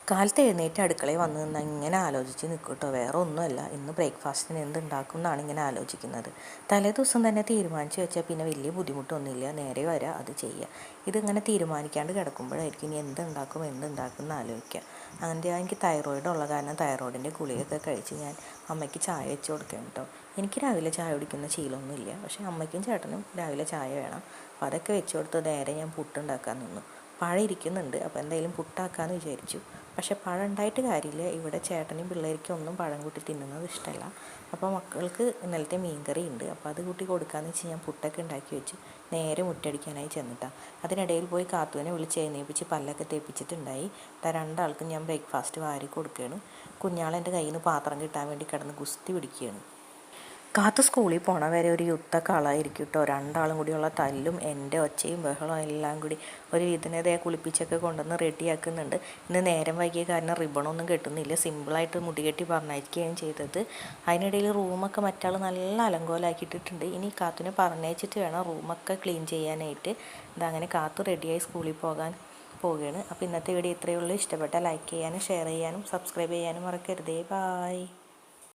കാലത്ത് എഴുന്നേറ്റ് അടുക്കളയിൽ വന്ന് നിന്ന് ഇങ്ങനെ ആലോചിച്ച് നിൽക്കും കേട്ടോ. വേറെ ഒന്നുമല്ല, ഇന്ന് ബ്രേക്ക്ഫാസ്റ്റിന് എന്തുണ്ടാക്കും എന്നാണ് ഇങ്ങനെ ആലോചിക്കുന്നത്. തലേ ദിവസം തന്നെ തീരുമാനിച്ച് വെച്ചാൽ പിന്നെ വലിയ ബുദ്ധിമുട്ടൊന്നുമില്ല, നേരെ വരാം അത് ചെയ്യുക. ഇതിങ്ങനെ തീരുമാനിക്കാണ്ട് കിടക്കുമ്പോഴായിരിക്കും ഇനി എന്തുണ്ടാക്കും എന്ന് ആലോചിക്കുക. അങ്ങനെ എനിക്ക് തൈറോയിഡ് ഉള്ള കാരണം തൈറോയിഡിൻ്റെ ഗുളികയൊക്കെ കഴിച്ച് ഞാൻ അമ്മയ്ക്ക് ചായ വെച്ച് കൊടുക്കണം കേട്ടോ. എനിക്ക് രാവിലെ ചായ കുടിക്കുന്ന ശീലമൊന്നുമില്ല, പക്ഷേ അമ്മയ്ക്കും ചേട്ടനും രാവിലെ ചായ വേണം. അപ്പോൾ അതൊക്കെ വെച്ച് കൊടുത്ത് നേരെ ഞാൻ പുട്ടുണ്ടാക്കാൻ നിന്നു. പഴം ഇരിക്കുന്നുണ്ട്, അപ്പോൾ എന്തായാലും പുട്ടാക്കാമെന്ന് വിചാരിച്ചു. പക്ഷെ പഴം ഉണ്ടായിട്ട് കാര്യമില്ല, ഇവിടെ ചേട്ടനും പിള്ളേർക്കും ഒന്നും പഴം കൂട്ടി തിന്നുന്നത് ഇഷ്ടമല്ല. അപ്പോൾ മക്കൾക്ക് ഇന്നലത്തെ മീൻകറി ഉണ്ട്, അപ്പോൾ അത് കൂട്ടി കൊടുക്കാമെന്ന് വെച്ച് ഞാൻ പുട്ടൊക്കെ ഉണ്ടാക്കി വെച്ച് നേരെ മുറ്റടിക്കാനായി ചെന്നിട്ടാണ്. അതിനിടയിൽ പോയി കാത്തുവിനെ വിളിച്ച് എഴുന്നേൽപ്പിച്ച് പല്ലൊക്കെ തേപ്പിച്ചിട്ടുണ്ടായി. രണ്ടാൾക്കും ഞാൻ ബ്രേക്ക്ഫാസ്റ്റ് വാരി കൊടുക്കുകയാണ്. കുഞ്ഞാളെൻ്റെ കയ്യിൽ നിന്ന് പാത്രം കിട്ടാൻ വേണ്ടി കിടന്ന് ഗുസ്തി പിടിക്കുകയാണ്. കാത്തു സ്കൂളിൽ പോണ വരെ ഒരു യുദ്ധക്കളായിരിക്കും കേട്ടോ. രണ്ടാളും കൂടിയുള്ള തല്ലും എൻ്റെ ഒച്ചയും ബഹളവും എല്ലാം കൂടി ഒരു ഇതിനെ കുളിപ്പിച്ചൊക്കെ കൊണ്ടുവന്ന് റെഡിയാക്കുന്നുണ്ട്. ഇന്ന് നേരം വൈകിയ കാരണം റിബണൊന്നും കെട്ടുന്നില്ല, സിമ്പിളായിട്ട് മുടി കെട്ടി പറഞ്ഞയക്കുകയും ചെയ്തത്. അതിനിടയിൽ റൂമൊക്കെ മറ്റാൾ നല്ല അലങ്കോലാക്കിയിട്ടിട്ടുണ്ട്. ഇനി കാത്തുവിനെ പറഞ്ഞയച്ചിട്ട് വേണം റൂമൊക്കെ ക്ലീൻ ചെയ്യാനായിട്ട്. ഇതങ്ങനെ കാത്തു റെഡിയായി സ്കൂളിൽ പോവുകയാണ്. അപ്പോൾ ഇന്നത്തെ വീഡിയോ ഇത്രയേ ഉള്ളൂ. ഇഷ്ടപ്പെട്ടാൽ ലൈക്ക് ചെയ്യാനും ഷെയർ ചെയ്യാനും സബ്സ്ക്രൈബ് ചെയ്യാനും മറക്കരുതേ. ബായ്.